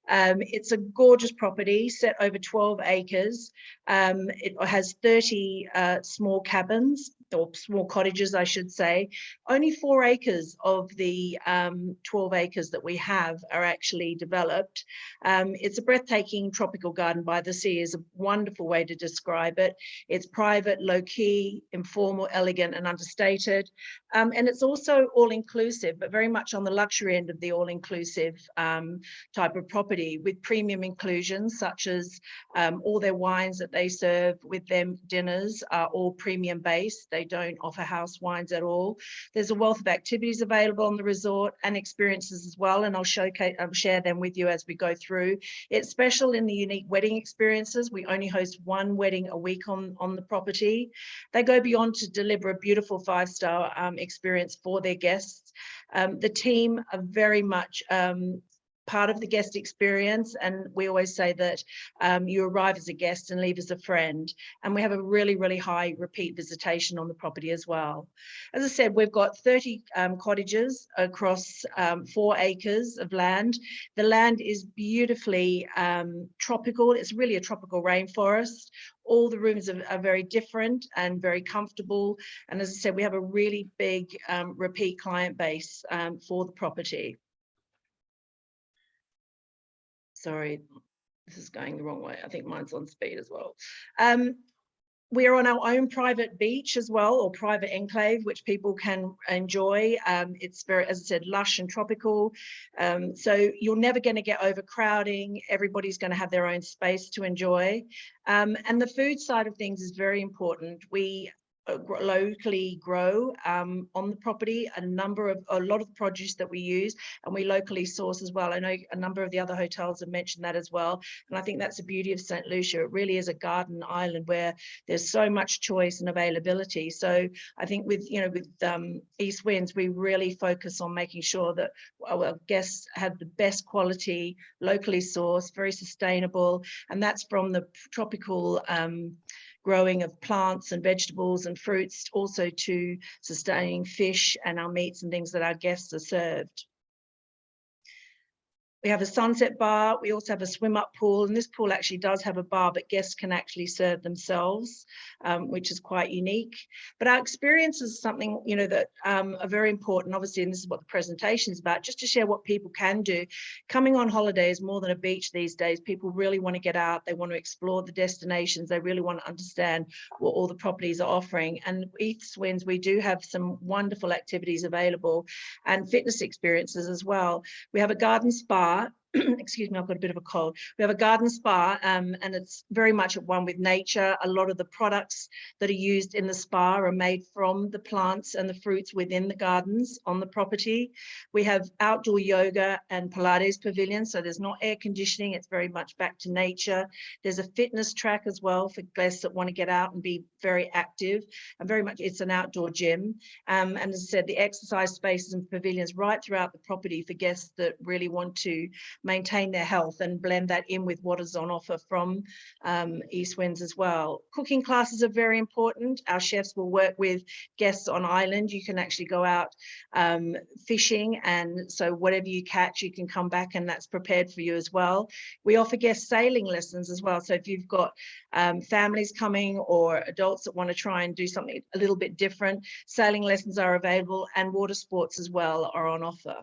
It's a gorgeous property set over 12 acres. It has 30 small cabins, or small cottages, I should say. Only 4 acres of the 12 acres that we have are actually developed. It's a breathtaking tropical garden by the sea is a wonderful way to describe it. It's private, low-key, informal, elegant, and understated. And it's also all-inclusive, but very much on the luxury end of the all-inclusive type of property, with premium inclusions such as all their wines that they serve with them dinners are all premium based. They don't offer house wines at all. There's a wealth of activities available on the resort and experiences as well, and I'll share them with you as we go through. It's special in the unique wedding experiences. We only host 1 wedding a week on the property. They go beyond to deliver a beautiful 5-star experience for their guests. The team are very much part of the guest experience, and we always say that you arrive as a guest and leave as a friend, and we have a really, really high repeat visitation on the property as well. As I said, we've got 30 cottages across 4 acres of land. The land is beautifully tropical. It's really a tropical rainforest. All the rooms are very different and very comfortable, and as I said, we have a really big repeat client base for the property. Sorry, this is going the wrong way. I think mine's on speed as well. We're on our own private beach as well, or private enclave, which people can enjoy. It's very, as I said, lush and tropical. So you're never going to get overcrowding. Everybody's going to have their own space to enjoy. And the food side of things is very important. We locally grow on the property a lot of the produce that we use, and we locally source as well. I know a number of the other hotels have mentioned that as well, and I think that's the beauty of St. Lucia. It really is a garden island where there's so much choice and availability. So I think with East Winds, we really focus on making sure that our guests have the best quality, locally sourced, very sustainable, and that's from the tropical growing of plants and vegetables and fruits, also to sustaining fish and our meats and things that our guests are served. We have a sunset bar. We also have a swim up pool, and this pool actually does have a bar, but guests can actually serve themselves, which is quite unique. But our experience is something, you know, that are very important, obviously, and this is what the presentation is about, just to share what people can do. Coming on holiday is more than a beach these days. People really want to get out. They want to explore the destinations. They really want to understand what all the properties are offering. And East Winds, we do have some wonderful activities available and fitness experiences as well. We have a garden spa. Excuse me, I've got a bit of a cold. We have a garden spa, and it's very much at one with nature. A lot of the products that are used in the spa are made from the plants and the fruits within the gardens on the property. We have outdoor yoga and Pilates pavilion, so there's not air conditioning. It's very much back to nature. There's a fitness track as well for guests that want to get out and be very active, and very much it's an outdoor gym. And as I said, the exercise spaces and pavilions right throughout the property for guests that really want to maintain their health and blend that in with what is on offer from East Winds as well. Cooking classes are very important. Our chefs will work with guests on island. You can actually go out fishing, and so whatever you catch, you can come back and that's prepared for you as well. We offer guest sailing lessons as well. So if you've got families coming or adults that want to try and do something a little bit different, sailing lessons are available, and water sports as well are on offer.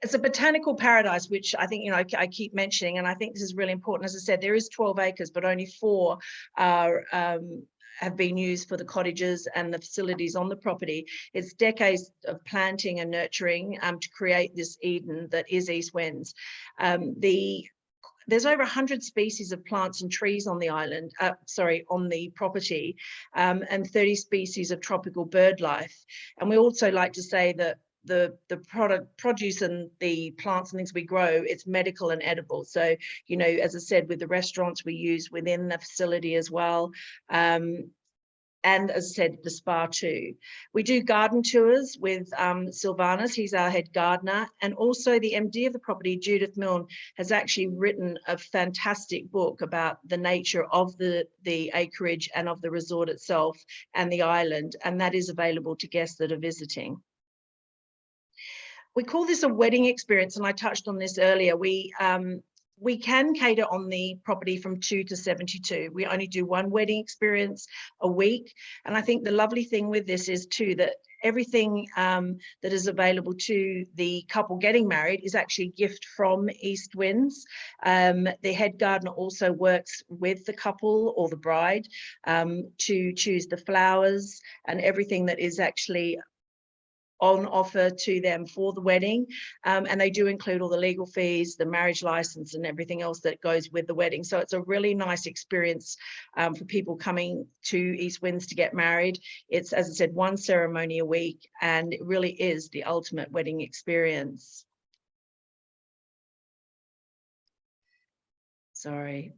It's a botanical paradise, which I think, you know, I keep mentioning, and I think this is really important. As I said, there is 12 acres, but only 4 are have been used for the cottages and the facilities on the property. It's decades of planting and nurturing to create this Eden that is East Winds. There's over 100 species of plants and trees on the island, on the property, and 30 species of tropical bird life. And we also like to say that the produce and the plants and things we grow, it's medical and edible. So, you know, as I said, with the restaurants we use within the facility as well. And as I said, the spa too. We do garden tours with Sylvanus, he's our head gardener, and also the MD of the property, Judith Milne, has actually written a fantastic book about the nature of the acreage and of the resort itself and the island, and that is available to guests that are visiting. We call this a wedding experience, and I touched on this earlier. We can cater on the property from 2 to 72. We only do 1 wedding experience a week. And I think the lovely thing with this is too, that everything that is available to the couple getting married is actually a gift from East Winds. The head gardener also works with the couple or the bride to choose the flowers and everything that is actually on offer to them for the wedding, and they do include all the legal fees, the marriage license, and everything else that goes with the wedding. So it's a really nice experience for people coming to East Winds to get married. It's, as I said, 1 ceremony a week, and it really is the ultimate wedding experience. Sorry.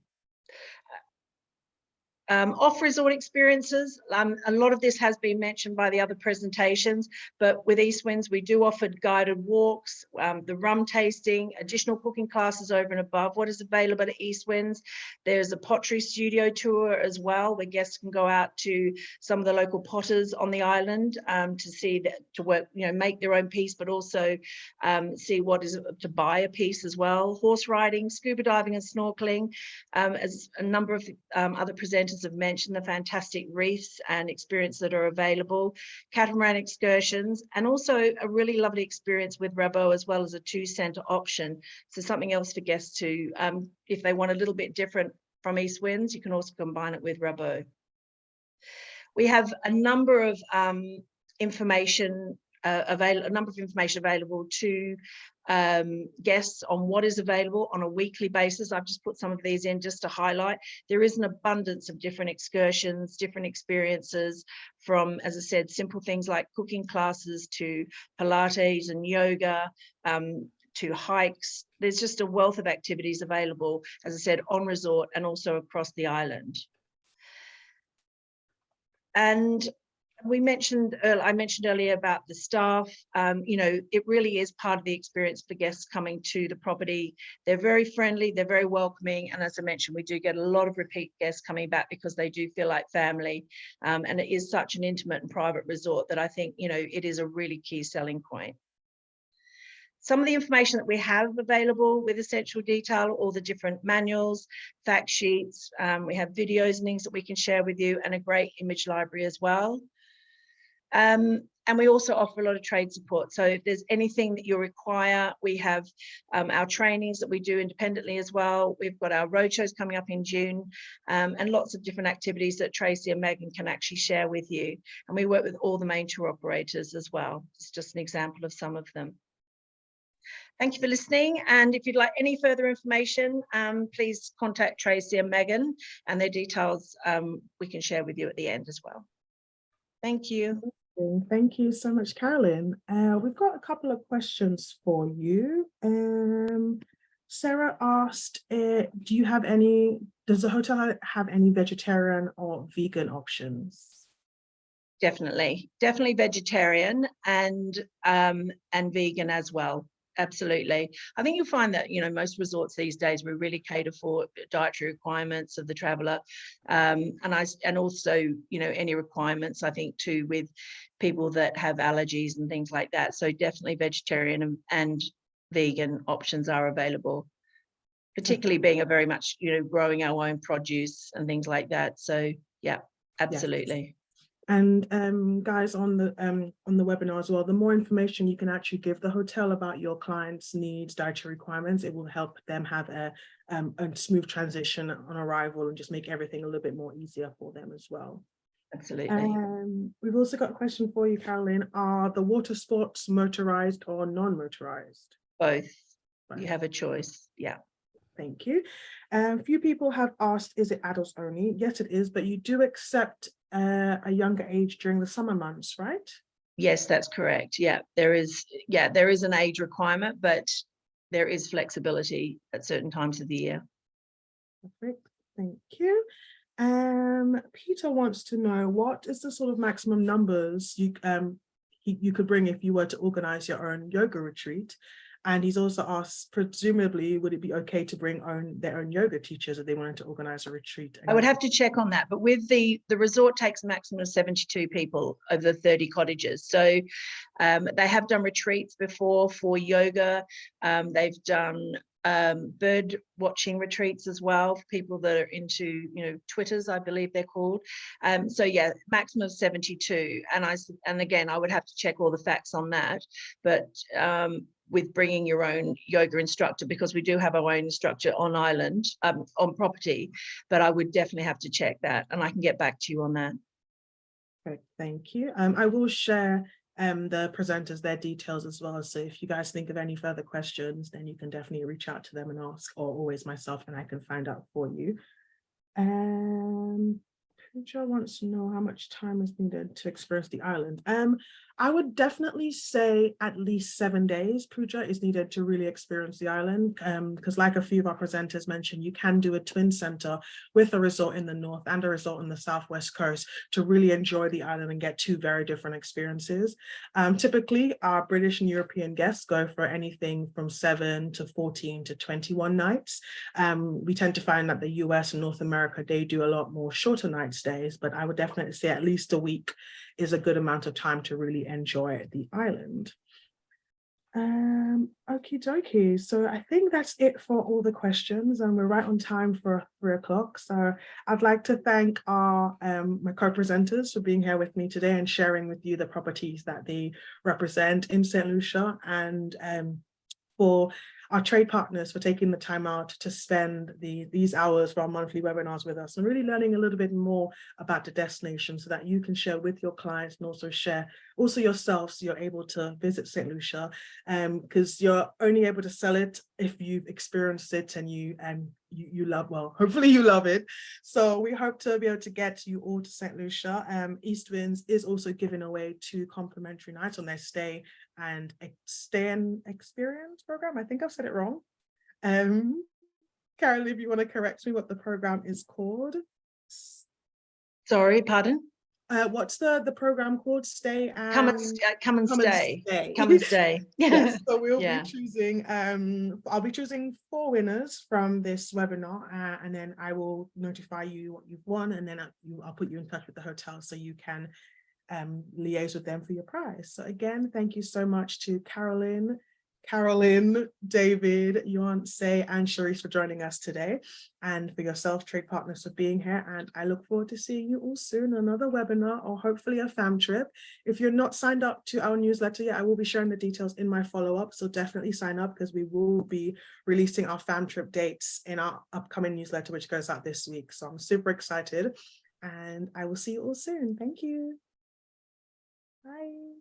Off-resort experiences, a lot of this has been mentioned by the other presentations, but with East Winds, we do offer guided walks, the rum tasting, additional cooking classes over and above what is available at East Winds. There's a pottery studio tour as well, where guests can go out to some of the local potters on the island to see that, to work, you know, make their own piece, but also see what is to buy a piece as well. Horse riding, scuba diving and snorkeling, as a number of other presenters have mentioned, the fantastic reefs and experience that are available, catamaran excursions, and also a really lovely experience with Rabot, as well as a 2-center option. So something else for guests to, if they want a little bit different from East Winds, you can also combine it with Rabot. We have a number of information available to guests on what is available on a weekly basis. I've just put some of these in just to highlight. There is an abundance of different excursions, different experiences, from, as I said, simple things like cooking classes to Pilates and yoga, to hikes. There's just a wealth of activities available, as I said, on resort and also across the island. And I mentioned earlier about the staff. It really is part of the experience for guests coming to the property. They're very friendly, they're very welcoming, and as I mentioned, we do get a lot of repeat guests coming back because they do feel like family. And it is such an intimate and private resort that I think it is a really key selling point. Some of the information that we have available with essential detail, all the different manuals, fact sheets, we have videos and things that we can share with you, and a great image library as well. And we also offer a lot of trade support. So if there's anything that you require, we have our trainings that we do independently as well. We've got our roadshows coming up in June, and lots of different activities that Tracy and Megan can actually share with you. And we work with all the main tour operators as well. It's just an example of some of them. Thank you for listening. And if you'd like any further information, please contact Tracy and Megan, and their details we can share with you at the end as well. Thank you. Thank you so much, Carolyn. We've got a couple of questions for you. Sarah asked, does the hotel have any vegetarian or vegan options? Definitely vegetarian and vegan as well. Absolutely. I think you'll find that, most resorts these days, we really cater for dietary requirements of the traveller. And also, any requirements, I think, too, with people that have allergies and things like that. So definitely vegetarian and vegan options are available, particularly being a very much, growing our own produce and things like that. So yeah, absolutely. Yes. And guys, on the webinar as well, the more information you can actually give the hotel about your clients' needs, dietary requirements, it will help them have a smooth transition on arrival and just make everything a little bit more easier for them as well. Absolutely. We've also got a question for you, Carolyn. Are the water sports motorized or non-motorized? Both. Both. You have a choice. Yeah. Thank you. A few people have asked, is it adults only? Yes, it is, but you do accept a younger age during the summer months, right? Yes, that's correct. Yeah, there is an age requirement, but there is flexibility at certain times of the year. Perfect. Thank you. Peter wants to know, what is the sort of maximum numbers you could bring if you were to organize your own yoga retreat? And he's also asked, presumably, would it be okay to bring their own yoga teachers if they wanted to organize a retreat? I would have to check on that, but with the resort takes a maximum of 72 people over 30 cottages. So they have done retreats before for yoga. They've done bird watching retreats as well for people that are into Twitters, I believe they're called. So yeah, maximum of 72. And again, I would have to check all the facts on that, but with bringing your own yoga instructor, because we do have our own instructor on island, on property, but I would definitely have to check that, and I can get back to you on that. Okay, thank you. I will share the presenters their details as well, so if you guys think of any further questions, then you can definitely reach out to them and ask, or always myself, and I can find out for you. Pooja wants to know how much time is needed to experience the island. I would definitely say at least 7 days, Pooja, is needed to really experience the island, because like a few of our presenters mentioned, you can do a twin center with a resort in the north and a resort on the southwest coast to really enjoy the island and get two very different experiences. Typically, our British and European guests go for anything from 7 to 14 to 21 nights. We tend to find that the US and North America, they do a lot more shorter night stays, but I would definitely say at least a week is a good amount of time to really enjoy the island. Okie dokie. So I think that's it for all the questions, and we're right on time for 3 o'clock. So I'd like to thank my co-presenters for being here with me today and sharing with you the properties that they represent in St. Lucia, and for our trade partners for taking the time out to spend these hours for our monthly webinars with us and really learning a little bit more about the destination so that you can share with your clients and also share yourself, so you're able to visit St. Lucia, because you're only able to sell it if you've experienced it and you love, well, hopefully you love it. So we hope to be able to get you all to St. Lucia. East Winds is also giving away 2 complimentary nights on their stay and experience program. I think I've said it wrong. Carol, if you want to correct me what the program is called. Sorry, pardon? What's the program called? Stay and Come and stay. Come and stay. Yes, so we'll Yeah. be choosing, I'll be choosing 4 winners from this webinar, and then I will notify you what you've won, and then I'll put you in touch with the hotel so you can liaise with them for your prize. So again, thank you so much to Carolyn, David, Yuan-Se, and Sharice for joining us today, and for yourself, Trade Partners, for being here. And I look forward to seeing you all soon, another webinar or hopefully a fam trip. If you're not signed up to our newsletter yet, I will be sharing the details in my follow-up. So definitely sign up, because we will be releasing our fam trip dates in our upcoming newsletter, which goes out this week. So I'm super excited, and I will see you all soon. Thank you. Bye.